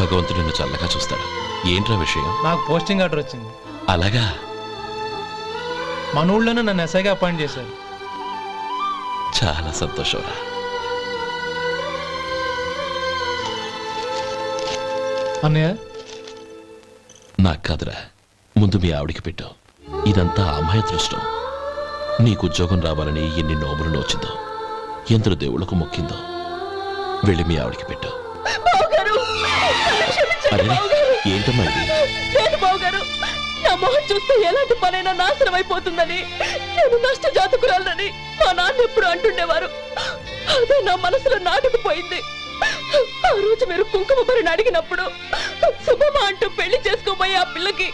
భగవంతుడు నిన్ను చల్లగా చూస్తాడు. ఏంట్రా విషయం? నాకు పోస్టింగ్ ఆర్డర్ వచ్చింది. అలాగా? మన ఊళ్ళోనే నన్ను ఎస్ఐగా అపాయింట్ చేశారు. చాలా సంతోషంరా. అన్నయ్య, నాకు కాదురా, ముందు మీ ఆవిడికి పెట్టు. ఇదంతా అమ్మాయి అదృష్టం. నీకు ఉద్యోగం రావాలని ఎన్ని నోములు నోచిందో, ఎందరు దేవుళ్లకు మొక్కిందో. వెళ్ళి మీ ఆవిడికి పెట్టు. అరే, ఏంటమ్మా ఇది? నా మొహం చూస్తే ఎలాంటి పనైనా నాశనం అయిపోతుందని, నేను నష్ట జాతకురాలని మా నాన్న ఎప్పుడు అంటుండేవారు. అదే నా మనసులో నాటుకుపోయింది. ఆ రోజు మీరు కుంకుమ భరిని అడిగినప్పుడు శుభమా అంటూ పెళ్లి చేసుకోబోయే ఆ పిల్లకి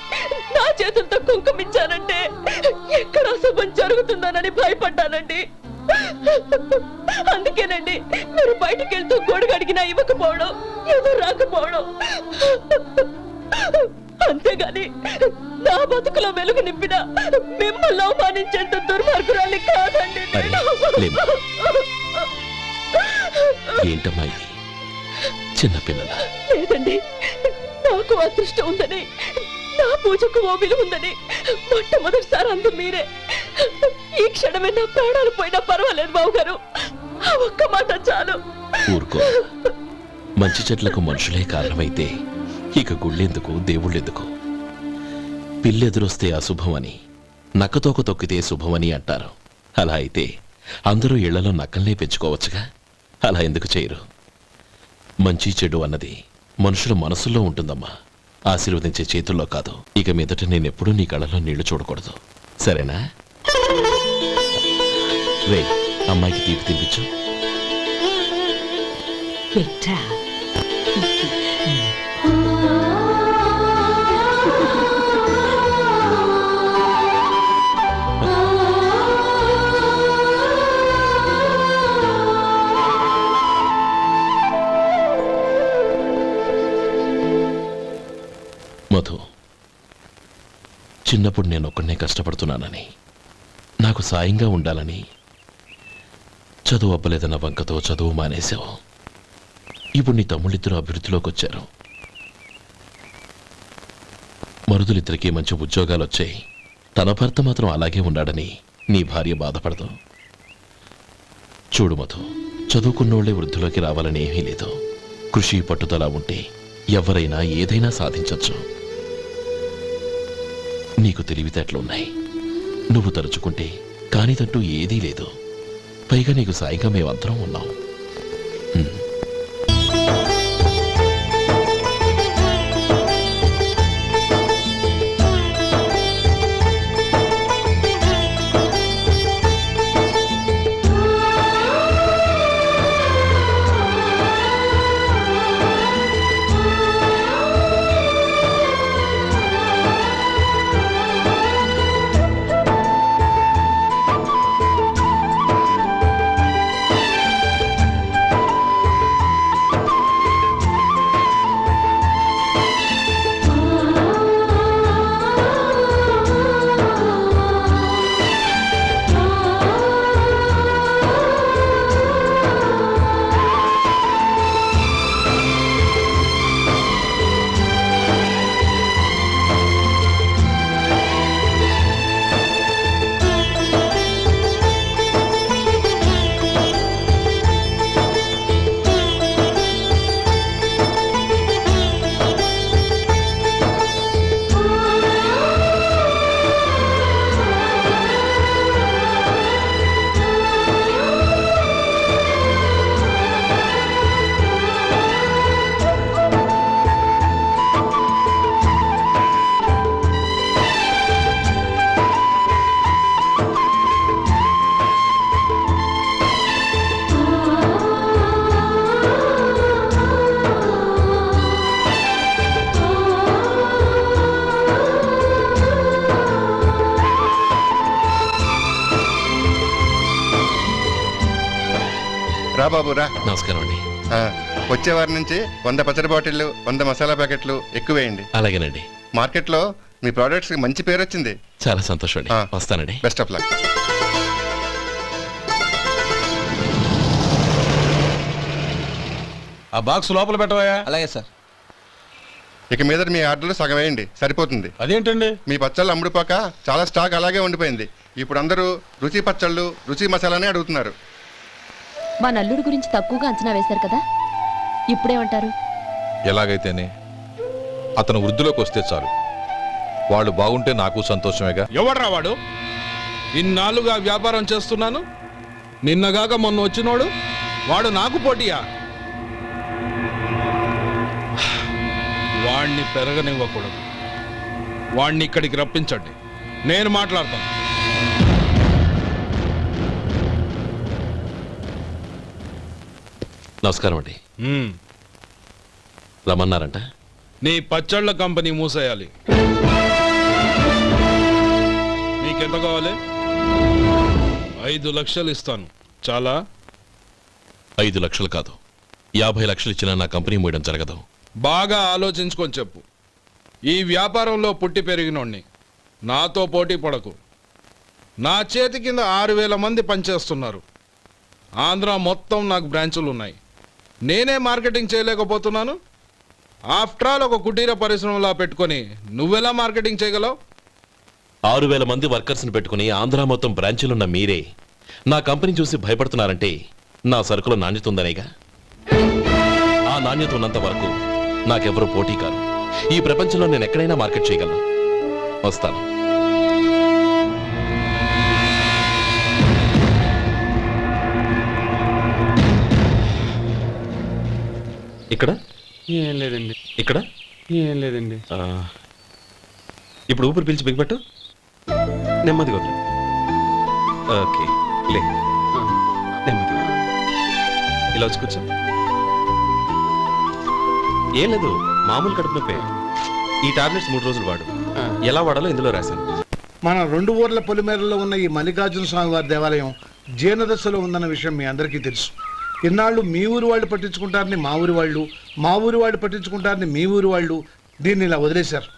నా చేతులతో కుంకుమ ఇచ్చానంటే ఎక్కడ శుభం జరుగుతుందోనని భయపడ్డానండి. అందుకేనండి మీరు బయటికి వెళ్తూ గొడుగు అడిగినా ఇవ్వకపోవడం, ఎదురు రాకపోవడం. అంతేగాని నా బతుకులో వెలుగు నింపిన మిమ్మల్ని అవమానించేంత దుర్మార్గురాలి కాదండి. ఏంటమ్మా ఇది? చిన్నపిల్లల లేదండి, నాకు అదృష్టం ఉందని, నా పూజకు ఓ విలువ ఉందని మొట్టమొదటిసారి అందు మీరే. ఈ క్షణమే నా ప్రాణాలు పోయినా పర్వాలేదు బాబు గారు. ఆ ఒక్క మాట చాలు. ఊరుకో. మంచి చెట్లకు మనుషులే కారణమైతే ఇక గుళ్ళెందుకు, దేవుళ్ళెందుకు? పిల్లెదురొస్తే అశుభమని, నక్కతోక తొక్కితే శుభమని అంటారు. అలా అయితే అందరూ ఇళ్లలో నక్కల్నే పెంచుకోవచ్చుగా. అలా ఎందుకు చేయరు? మంచి చెడు అన్నది మనుషుల మనసుల్లో ఉంటుందమ్మా, ఆశీర్వదించే చేతుల్లో కాదు. ఇక మీదట నేనెప్పుడూ నీ కళ్ళలో నీళ్లు చూడకూడదు, సరేనా? రే, అమ్మాయికి తీపి తినిపించు. మధు, చిన్నప్పుడు నేను ఒక్కడనే కష్టపడుతున్నానని, నాకు సాయంగా ఉండాలని చదువు అవ్వలేదన్న వంకతో చదువు మానేశావు. ఇప్పుడు నీ తమ్ముళ్ళిద్దరూ అభివృద్ధిలోకి వచ్చారు. మరుదులిద్దరికీ మంచి ఉద్యోగాలు వచ్చాయి. తన భర్త మాత్రం అలాగే ఉన్నాడని నీ భార్య బాధపడదు. చూడు మధు, చదువుకున్నోళ్లే వృద్ధిలోకి రావాలని ఏమీ లేదు. కృషి పట్టుదల ఉంటే ఎవరైనా ఏదైనా సాధించవచ్చు. నీకు తెలివితేటలున్నాయి. నువ్వు తలుచుకుంటే కానిదంటూ ఏదీ లేదు. పైగా నీకు సాయిగా మేమందరం ఉన్నాం. రా బాబు రా. నమస్కారం అండి. వచ్చే వారి నుంచి 100 పచ్చడి బాటిళ్లు, 100 మసాలా ప్యాకెట్లు ఎక్కువేయండి. అలాగేనండి. మార్కెట్లో మీ ప్రోడక్ట్స్ మంచి పేరు వచ్చింది. చాలా సంతోషం అండి. వస్తానండి. Best of luck. ఆ బాక్స్ లోపల పెట్టవా? అలాగే సార్. ఇక మీద మీ ఆర్డర్లు సగం వేయండి, సరిపోతుంది. అదేంటండి? మీ పచ్చళ్ళు అమ్ముడుపోక చాలా స్టాక్ అలాగే ఉండిపోయింది. ఇప్పుడు అందరూ రుచి పచ్చళ్ళు, రుచి మసాలానే అడుగుతున్నారు. మా నల్లుడి గురించి తక్కువగా అంచనా వేశారు కదా, ఇప్పుడేమంటారు? ఎలాగైతేనే అతను వృద్ధిలోకి వస్తే చాలు. వాళ్ళు బాగుంటే నాకు సంతోషమేగా. ఎవడ్రా వాడు? ఇన్నాళ్ళుగా వ్యాపారం చేస్తున్నాను, నిన్నగాక మొన్న వచ్చినోడు వాడు నాకు పోటీయా? వాణ్ణి పెరగనివ్వకూడదు. వాణ్ణి ఇక్కడికి రప్పించండి, నేను మాట్లాడతాను. నమస్కారం అండి. మ్మ్. రమ్మన్నారంట. నీ పచ్చళ్ళ కంపెనీ మూసేయాలి. నీకెంత కావాలి? 5 లక్షలు ఇస్తాను. చాలా? 5 లక్షలు కాదు, 50 లక్షలు ఇచ్చినా నా కంపెనీ మూయడం జరగదు. బాగా ఆలోచించుకొని చెప్పు. ఈ వ్యాపారంలో పుట్టి పెరిగినోడ్ని, నాతో పోటీ పడకు. నా చేతి కింద 6,000 మంది పనిచేస్తున్నారు. ఆంధ్ర మొత్తం నాకు బ్రాంచులు ఉన్నాయి. నేనే మార్కెటింగ్ చేయలేకపోతున్నాను. ఆఫ్టర్ ఆల్ ఒక కుటీర పరిశ్రమలా పెట్టుకొని నువ్వెలా మార్కెటింగ్ చేయగలవు? 6,000 మంది వర్కర్స్ని పెట్టుకుని ఆంధ్ర మొత్తం బ్రాంచీలున్న మీరే నా కంపెనీ చూసి భయపడుతున్నారంటే నా సరుకుల నాణ్యత ఉందనేగా. ఆ నాణ్యత ఉన్నంత వరకు నాకెవరూ పోటీ కాదు. ఈ ప్రపంచంలో నేను ఎక్కడైనా మార్కెట్ చేయగలను. వస్తాను. ఇక్కడ ఏం లేదండి. ఇక్కడ ఏం లేదండి. ఇప్పుడు ఊపిరి పీల్చి బిగ్బట్టు. నెమ్మదిగా వదిలు. ఓకే, లే. నెమ్మదిగా ఇలా వచ్చి కూర్చో. ఏం లేదు, మామూలు కడుపు నొప్పే. ఈ టాబ్లెట్స్ 3 రోజులు వాడు. ఎలా వాడాలో ఇందులో రాశాను. మన 2 ఊర్ల పొలిమేరలో ఉన్న ఈ మల్లికార్జున స్వామి వారి దేవాలయం జీర్ణదశలో ఉందన్న విషయం మీ అందరికీ తెలుసు. ఇన్నాళ్ళు మీ ఊరు వాళ్ళు పట్టించుకుంటారని మా ఊరి వాళ్ళు, మా ఊరి వాళ్ళు పట్టించుకుంటారని మీ ఊరి వాళ్ళు దీన్ని ఇలా వదిలేశారు.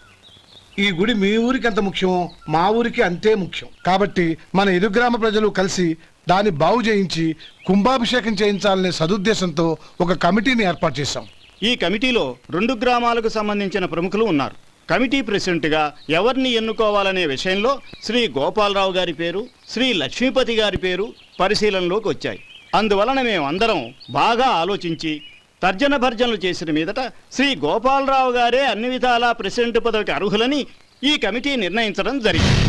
ఈ గుడి మీ ఊరికి ఎంత ముఖ్యమో మా ఊరికి అంతే ముఖ్యం. కాబట్టి మన ఇరు గ్రామ ప్రజలు కలిసి దాన్ని బాగు చేయించి కుంభాభిషేకం చేయించాలనే సదుద్దేశంతో ఒక కమిటీని ఏర్పాటు చేశాం. ఈ కమిటీలో 2 గ్రామాలకు సంబంధించిన ప్రముఖులు ఉన్నారు. కమిటీ ప్రెసిడెంట్గా ఎవరిని ఎన్నుకోవాలనే విషయంలో శ్రీ గోపాలరావు గారి పేరు, శ్రీ లక్ష్మీపతి గారి పేరు పరిశీలనలోకి వచ్చాయి. అందువలన మేమందరం బాగా ఆలోచించి తర్జన భర్జనలు చేసిన మీదట శ్రీ గోపాలరావు గారే అన్ని విధాలా ప్రెసిడెంట్ పదవికి అర్హులని ఈ కమిటీ నిర్ణయించడం జరిగింది.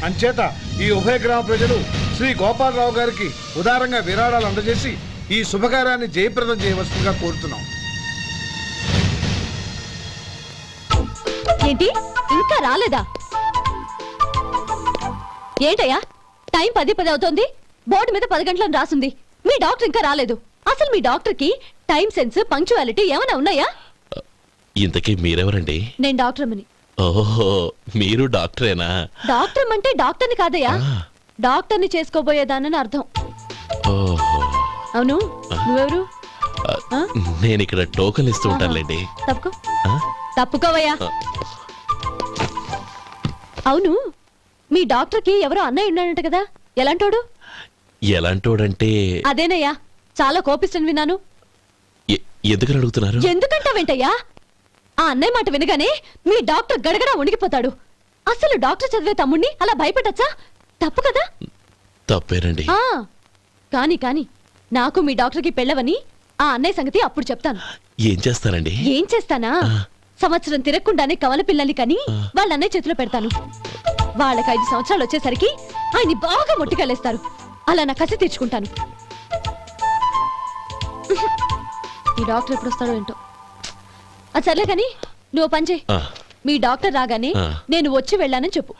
అంచేత ఈ ఉభయ గ్రామ ప్రజలు శ్రీ గోపాలరావు గారికి ఉదారంగా విరాళాలు అందజేసి ఈ శుభకార్యాన్ని జయప్రదం చేయవలసిందిగా కోరుతున్నాం. ఏంటి ఇంకా రాలేదా? ఏంటయ్యా, టైం 10 అవుతోంది. బోర్డు మీద 10 గంటలను రాసింది. మీ డాక్టర్ ఇంకా రాలేదు. అసలు మీ డాక్టర్ కి టైం సెన్స్, పంక్చువాలిటీ ఏమైనా ఉన్నాయా? ఇంతకీ మీరెవరండి? నేను డాక్టర్ అమ్మని. ఓహో, మీరు డాక్టరేనా? డాక్టర్ అంటే డాక్టర్ని కాదయ్యా, డాక్టర్ని చేసుకోబోయేదానని అర్థం. ఓహో, అవును, నువ్వెవరు? నేను ఇక్కడ టోకన్ ఇస్తూ ఉంటానులేండి. తప్పుకో. తప్పుకోవయ్యా. అవును, మీ డాక్టర్ కి ఎవరో అన్నయ్య ఉన్నాడంట కదా, ఎలాంటోడు? ఎలాంటోడంటే అదేనయ్యా, చాలా కోపిస్తని విన్నాను. ఎందుకని అడుగుతున్నారు? ఎందుకంటావేంటయ్యా? ఆ అన్నయ్య మాట వినగానే మీ డాక్టర్ గడగడా వణికిపోతాడు. అసలు డాక్టర్ చదివే తమ్ముణ్ణి అలా భయపెట్టచ్చా? తప్పు కదా? తప్పేనండి. కాని కాని నాకు మీ డాక్టర్కి పెళ్ళవని ఆ అన్నయ్య సంగతి అప్పుడు చెప్తాను. ఏం చేస్తారండి? ఏం చేస్తానా, సంవత్సరం తిరగకుండానే కవల పిల్లల్ని కని వాళ్ళ అన్నయ్య చేతిలో పెడతాను. వాళ్ళకి 5 సంవత్సరాలు వచ్చేసరికి ఆయన్ని బాగా మొట్టికెళ్ళేస్తారు. అలా నా కసి తీర్చుకుంటాను. ఈ డాక్టర్ ఎప్పుడు వస్తాడో ఏంటో. అది సర్లే కానీ నువ్వు పని చేయి. మీ డాక్టర్ రాగానే నేను వచ్చి వెళ్ళానని చెప్పు.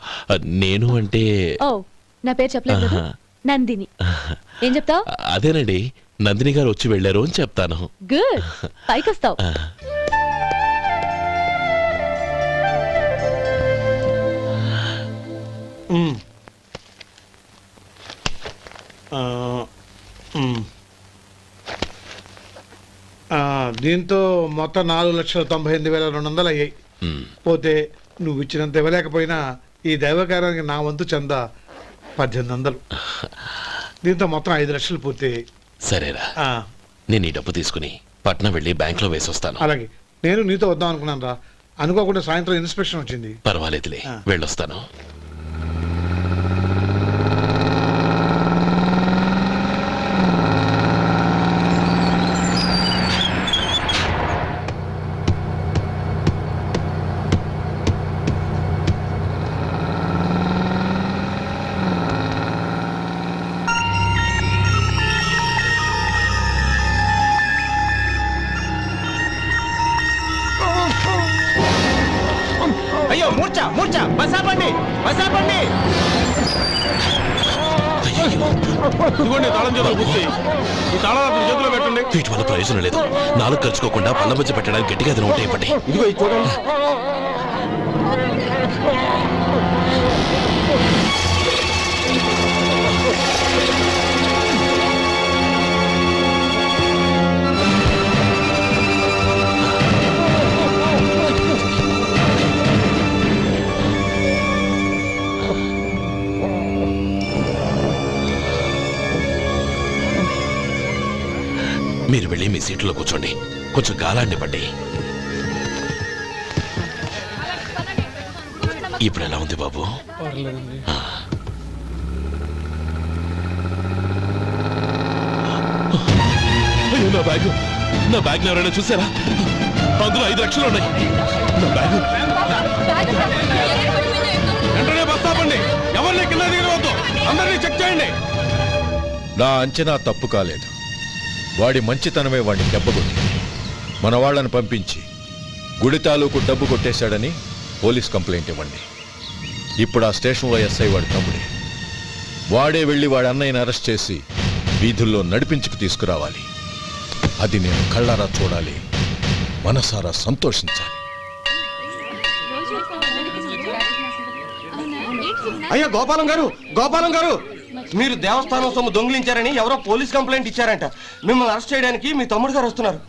నేను అంటే ఓ, నా పేరు చెప్పలేదు కదా, నందిని. ఏం చెప్తావు? అదేనండి, నందిని గారు వచ్చి వెళ్ళారు అని చెప్తాను. గుడ్, పైకొస్తావు. దీంతో మొత్తం 4,98,200 అయ్యాయి. పోతే నువ్వు ఇచ్చినంత ఇవ్వలేకపోయినా ఈ దైవకార్యానికి నా వంతు చందా 1800. దీంతో మొత్తం 5 లక్షలు పూర్తి. సరేరా. నేను ఈ డబ్బు తీసుకుని పట్నం వెళ్ళి బ్యాంక్లో వేసొస్తాను. అలాగే, నేను నీతో వద్దాం అనుకున్నాను రా. అనుకోకుండా సాయంత్రం ఇన్స్పెక్షన్ వచ్చింది. పర్వాలేదులే, వెళ్ళొస్తాను. అయ్యో మూర్ఛ మూర్ఛ బసాపండి బసాపండి. ఇదిగోండి తాళం చేతులు పూర్తి. ఈ తాళాలు చేతిలో పెట్టండి. వీటి వల్ల ప్రయోజనం లేదు. నాలుగు ఖర్చుకోకుండా పళ్ళ మధ్య పెట్టడానికి గట్టిగా ఏదైనా ఉంటే ఇవ్వండి. ఇదిగో ఇది చూడండి. మీరు వెళ్ళి మీ సీట్లో కూర్చోండి. కొంచెం గాలాన్నివ్వండి. ఇప్పుడు ఎలా ఉంది బాబు? అయ్యో, నా బ్యాగ్ ఎవరైనా చూసారా? అందులో 5 లక్షలు ఉన్నాయి. నా బ్యాగ్ వెంటనే బస్ ఆపండి. ఎవరిని కింద దిగవద్దు. అందరినీ చెక్ చేయండి. నా అంచనా తప్పు కాలేదు. వాడి మంచితనమే వాడిని దెబ్బకొట్టింది. మన వాళ్ళని పంపించి గుడి తాలూకు డబ్బు కొట్టేశాడని పోలీస్ కంప్లైంట్ ఇవ్వండి. ఇప్పుడు ఆ స్టేషన్లో ఎస్ఐ వాడి తమ్ముడే. వాడే వెళ్ళి వాడి అన్నయ్యని అరెస్ట్ చేసి వీధుల్లో నడిపించుకు తీసుకురావాలి. అది నేను కళ్ళారా చూడాలి, మనసారా సంతోషించాలి. అయ్యో గోపాలం గారు, మీరు దేవస్థానం సొమ్ము దొంగిలించారని ఎవరో పోలీస్ కంప్లైంట్ ఇచ్చారంట. మిమ్మల్ని అరెస్ట్ చేయడానికి మీ తమ్ముడు గారు వస్తున్నారు.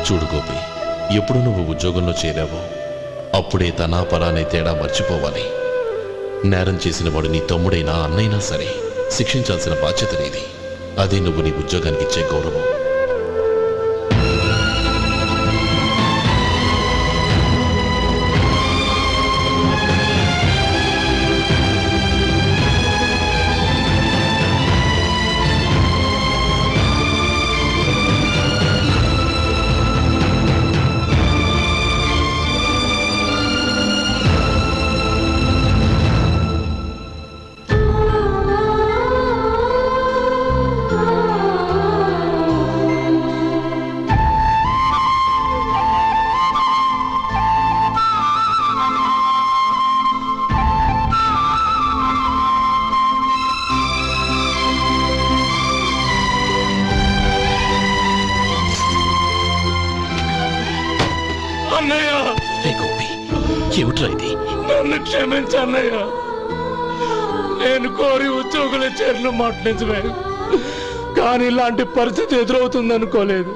చూడు గోపి, ఎప్పుడు నువ్వు ఉద్యోగంలో చేరావో అప్పుడే తనా పరానే తేడా మర్చిపోవాలి. నేరం చేసిన వాడు నీ తమ్ముడైనా అన్నైనా సరే శిక్షించాల్సిన బాధ్యత నీది. అదే నువ్వు నీ ఉద్యోగానికి ఇచ్చే గౌరవం. ఏమిట్రా ఇది? నన్ను క్షమించన్నయ్య. నేను కోరి ఉద్యోగుల చేరిన మాట నిజమే, కానీ ఇలాంటి పరిస్థితి ఎదురవుతుంది అనుకోలేదు.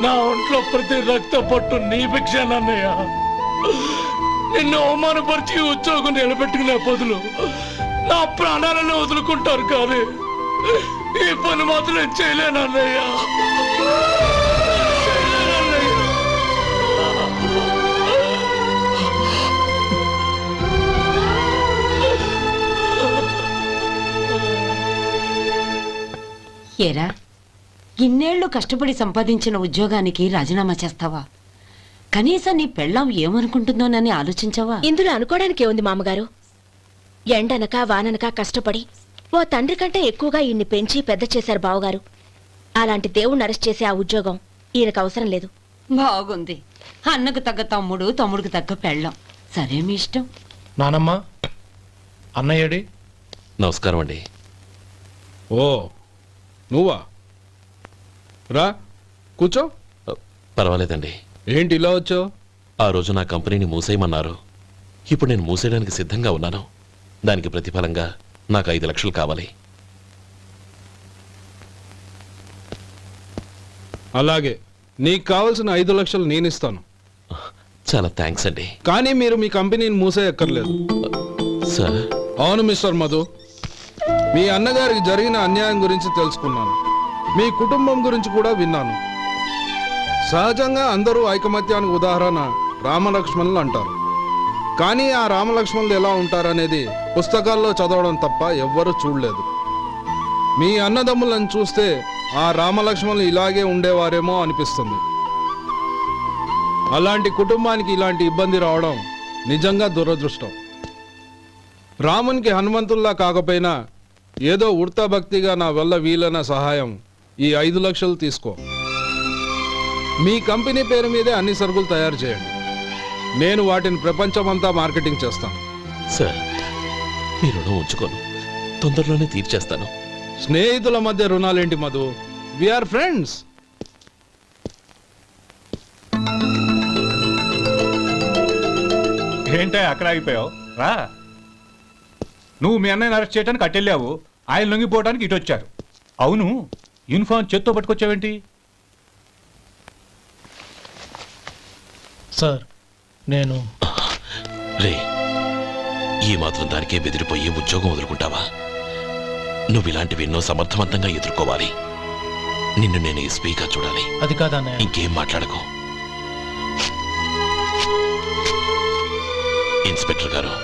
నా ఒంట్లో ప్రతి రక్త పట్టు నీ భిక్షానన్నయ్య. నిన్ను అవమానపరిచి ఉద్యోగం నిలబెట్టుకునే బదులు నా ప్రాణాలను వదులుకుంటారు, కానీ ఈ పని మాత్రం నేను చేయలేనన్నయ్య. ఏరా, ఇన్నేళ్లు కష్టపడి సంపాదించిన ఉద్యోగానికి రాజీనామా చేస్తావా? కనీసం నీ పెళ్ళాం ఏమనుకుంటుందోనని ఆలోచించావా? ఇందులో అనుకోవడానికి ఏముంది మామగారు? ఎండనక వాననక కష్టపడి ఓ తండ్రి కంటే ఎక్కువగా ఈయన్ని పెంచి పెద్ద చేశారు బావగారు. అలాంటి దేవుణ్ణి అరెస్ట్ చేసే ఆ ఉద్యోగం ఈయనకు అవసరం లేదు. బాగుంది. అన్నకు తగ్గ తమ్ముడు, తమ్ముడికి తగ్గ పెళ్ళాం. సరే, మీ ఇష్టం. నానమ్మ, అన్నయ్యడి. నమస్కారం అండి. ఓ నువ్వా? రా కూర్చో. పర్వాలేదండి. ఏంటి ఇలా వచ్చావు? ఆ రోజు నా కంపెనీని మూసేయమన్నారు. ఇప్పుడు నేను మూసేయడానికి సిద్ధంగా ఉన్నాను. దానికి ప్రతిఫలంగా నాకు 5 లక్షలు కావాలి. అలాగే, నీకు కావాల్సిన 5 లక్షలు నేను ఇస్తాను. చాలా థ్యాంక్స్ అండి. కానీ మీరు మీ కంపెనీని మూసేయక్కర్లేదు. సార్, అవును మిస్టర్ మధు, మీ అన్నగారికి జరిగిన అన్యాయం గురించి తెలుసుకున్నాను. మీ కుటుంబం గురించి కూడా విన్నాను. సహజంగా అందరూ ఐకమత్యానికి ఉదాహరణ రామలక్ష్మణులు అంటారు. కానీ ఆ రామలక్ష్మణులు ఎలా ఉంటారనేది పుస్తకాల్లో చదవడం తప్ప ఎవ్వరూ చూడలేదు. మీ అన్నదమ్ములను చూస్తే ఆ రామలక్ష్మణులు ఇలాగే ఉండేవారేమో అనిపిస్తుంది. అలాంటి కుటుంబానికి ఇలాంటి ఇబ్బంది రావడం నిజంగా దురదృష్టం. రామునికి హనుమంతుల్లా కాకపోయినా ఏదో ఉడతా భక్తిగా నా వల్ల వీలైన సహాయం ఈ 5 లక్షలు తీసుకో. మీ కంపెనీ పేరు మీదే అన్ని సరుకులు తయారు చేయండి. నేను వాటిని ప్రపంచమంతా మార్కెటింగ్ చేస్తాను. సార్, మీ రుణం ఉంచుకోను. తొందరలోనే తీర్చేస్తాను. స్నేహితుల మధ్య రుణాలేంటి మధు? We are friends. ఏంటే అక్కడ ఆగిపోయావు? రా. నువ్వు మీ అన్నయ్యని అరెస్ట్ చేయడానికి అట్టెళ్ళావు, ఆయన లొంగిపోవడానికి ఇటు వచ్చారు. అవును, యూనిఫామ్ చేత్తో పట్టుకొచ్చావేంటి? సార్, నేను రే, ఈ మాత్రం దానికే బెదిరిపోయి ఉద్యోగం వదులుకుంటావా? నువ్వు ఇలాంటివి ఎన్నో సమర్థవంతంగా ఎదుర్కోవాలి. నిన్ను నేను ఎస్పీగా చూడాలి. అది కాదన్నయ్య. ఇంకేం మాట్లాడకు. ఇన్స్పెక్టర్ గారు,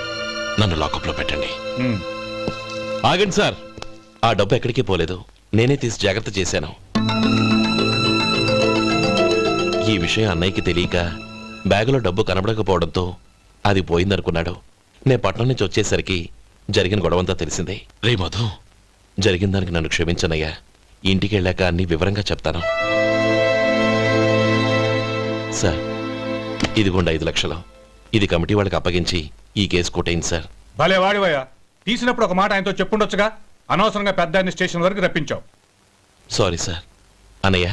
నన్ను లాకప్లో పెట్టండి. ఆగండి సార్, ఆ డబ్బు ఎక్కడికి పోలేదు. నేనే తీసి జాగ్రత్త చేశాను. ఈ విషయం అన్నయ్యకి తెలియక బ్యాగులో డబ్బు కనబడకపోవడంతో అది పోయిందనుకున్నాడు. నే పట్నం నుంచి వచ్చేసరికి జరిగిన గొడవంతా తెలిసిందే. రే మధు, జరిగిన దానికి నన్ను క్షమించనయ్యా. ఇంటికి వెళ్ళాక అన్ని వివరంగా చెప్తాను. సార్, ఇదిగోండి 5 లక్షలు. ఇది కమిటీ వాళ్ళకి అప్పగించి ఈ కేసు కొట్టేయండి సార్. భలే వాడివయ్యా, తీసినప్పుడు ఒక మాట ఆయనతో చెప్పుండొచ్చుగా. అనవసరంగా పెద్ద ఆయన స్టేషన్ వరకు రప్పించావు. Sorry sir. అన్నయ్య,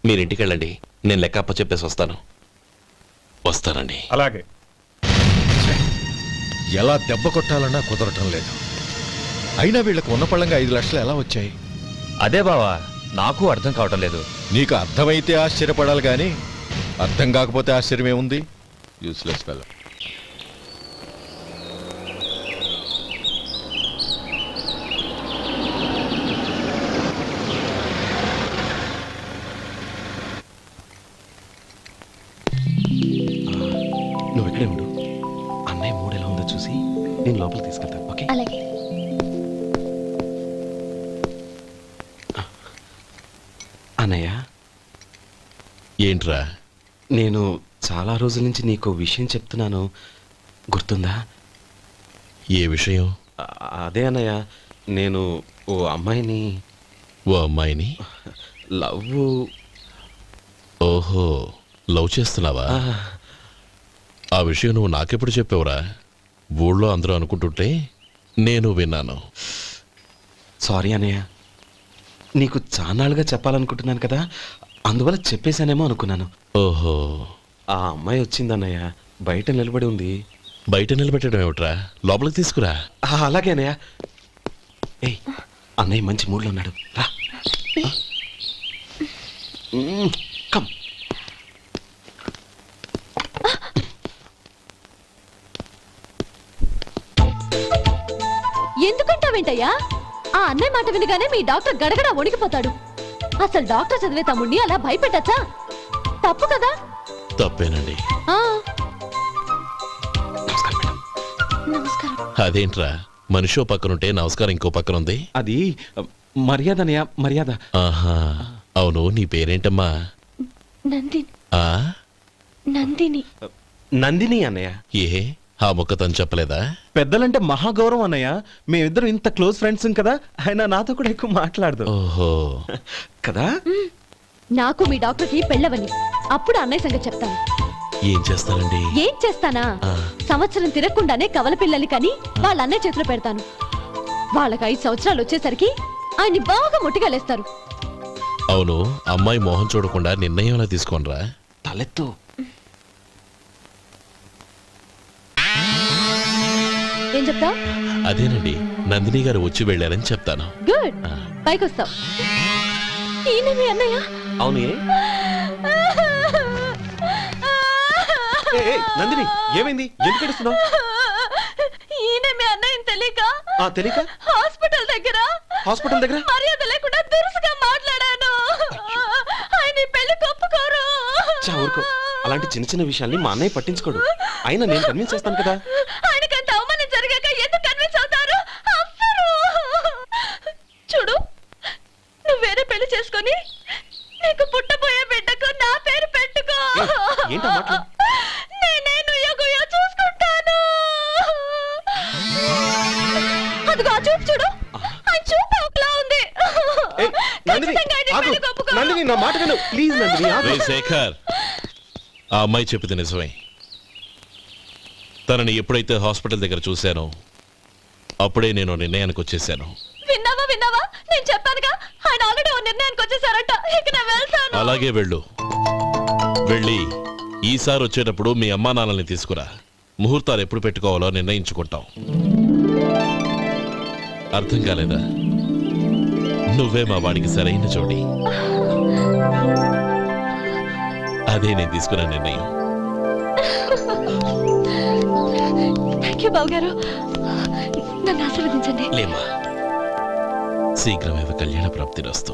మీరు ఇంటికి వెళ్ళండి. నేను లెక్క అప్ప చెప్పేసి వస్తానండి. అలాగే. ఎలా దెబ్బ కొట్టాలన్నా కుదరటం లేదు. అయినా వీళ్ళకు ఉన్న పళ్ళంగా 5 లక్షలు ఎలా వచ్చాయి? అదే బావా, నాకు అర్థం కావటం లేదు. నీకు అర్థమైతే ఆశ్చర్యపడాలి కానీ అర్థం కాకపోతే ఆశ్చర్యమేముంది? Useless fellow. నువ్వు ఇక్కడే ఉండు. అన్నయ్య మూడు ఎలా ఉందో చూసి నేను లోపలికి తీసుకెళ్తాను. ఓకే? అలాగే. అన్నయ్య, ఏంట్రా? నేను చాలా రోజుల నుంచి నీకు విషయం చెప్తున్నాను, గుర్తుందా? ఏ విషయం? అదే అన్నయ్య, నేను ఓ అమ్మాయిని ఓ అమ్మాయిని లవ్. ఓహో, లవ్ చేస్తున్నావా? ఆ విషయం నువ్వు నాకెప్పుడు చెప్పావురా? ఊళ్ళో అందరూ అనుకుంటుంటే నేను విన్నాను. సారీ అన్నయ్య, నీకు చాన్నాళ్ళుగా చెప్పాలనుకుంటున్నాను కదా, అందువల్ల చెప్పేశానేమో అనుకున్నాను. ఓహో, ఆ అమ్మాయి వచ్చిందన్నయ్య, బయట నిలబడి ఉంది. బయట నిలబెట్టడం ఏమిట్రా? లోపలికి తీసుకురా. అలాగే అన్నయ్య. ఏయ్, అన్నయ్య మంచి మూడ్లో ఉన్నాడు, రా. కమ్. ఎందుకంటావేంటయ్యా? ఆ అన్నయ్య మాట వినగానే మీ డాక్టర్ గడగడ వణికిపోతాడు. అసలు డాక్టర్ చదివే తమ్ముడిని అలా భయపెట్టచ్చా? తప్పు కదా? తప్పేనండి. నమస్కారం. అదేంట్రా, మనిషో పక్కనుంటే నమస్కారం ఇంకో పక్కన ఉంది? అది మర్యాద అన్నయ్య, మర్యాద. ఆహా, అవును, నీ పేరేంటమ్మా? నందిని. ఆ నందిని. నందిని అన్నయ్య. ఏ, ఆ మొక్క తను చెప్పలేదా? పెద్దలంటే మహాగౌరవం అన్నయ్య. మేమిద్దరం ఇంత క్లోజ్ ఫ్రెండ్స్ కదా, ఆయన నాతో కూడా ఎక్కువ మాట్లాడదు ఓహో కదా. నాకు మీ డాక్టర్కి పెళ్ళవని, అప్పుడు అన్నయ్య సంగతి చెప్తాను. ఏం చేస్తారండి? ఏం చేస్తానా? సంవత్సరం తిరగకుండానే కవల పిల్లల్ని కని వాళ్ళ అన్నయ్య చేతిలో పెడతాను. వాళ్ళకి 5 సంవత్సరాలు వచ్చేసరికి ఆయన్ని బాగా ముట్టిగలేస్తారు. అవును, అమ్మాయి మోహం చూడకుండా నిర్ణయం ఎలా తీసుకోనరా? తలెత్తు. ఏం చెప్తా? అదేనండి, నందిని గారు వచ్చి వెళ్ళారని చెప్తాను. గుడ్, పైకి వస్తావు. ఈయన మీ అన్నయ్య? అవును. నందిని, ఏమైంది? ఎందుకు ఏడుస్తున్నావు? ఈయన మీ అన్నయ్యని తెలియక తెలియక హాస్పిటల్ దగ్గర మర్యాద లేకుండా దురుసుగా మాట్లాడాను. ఆయన ఈ పెళ్లి ఒప్పుకోరు. ఊరుకో, అలాంటి చిన్న చిన్న విషయాల్ని మా అన్నయ్య పట్టించుకోడు. అయినా నేను కన్విన్స్ చేస్తాను కదా. ఆయనకంత అవమానం జరిగాక ఎందుకు కన్విన్స్ అవుతారు? అవ్వరు. చూడు, నువ్వు వేరే పెళ్లి చేసుకొని నీకు పుట్టబోయే బిడ్డకు నా పేరు పెట్టుకో. ఏంటో మాటలు? నేనే నుయ్యగుయ్య చూసుకుంటాను. అదిగో ఆ చూపు చూడు, ఆ చూపు ఒకలా ఉంది. ఖచ్చితంగా ఆయన ఈ పెళ్లికి ఒప్పుకోరు. నందిని, నా మాట విను ప్లీజ్. నందిని, రే శేఖర్, ఆ అమ్మాయి చెప్పింది నిజమే. తనని ఎప్పుడైతే హాస్పిటల్ దగ్గర చూశానో అప్పుడే నేను నిర్ణయానికి వచ్చేసాను. విన్నావా? నేను చెప్పానుగా, ఆయన ఆల్రెడీ ఓ నిర్ణయానికి వచ్చేసారట. ఇక నేను వెళ్తాను. అలాగే వెళ్ళి ఈసారి వచ్చేటప్పుడు మీ అమ్మా నాన్నల్ని తీసుకురా. ముహూర్తాలు ఎప్పుడు పెట్టుకోవాలో నిర్ణయించుకుంటాం. అర్థం కాలేదా? నువ్వే మా వాడికి సరైన జోడి. అదే నేను తీసుకున్న నిర్ణయం. థ్యాంక్ యూ బాబు గారు, నన్ను ఆశీర్వదించండి. లేమా, శీఘ్రమేవ కళ్యాణ ప్రాప్తిరస్తు.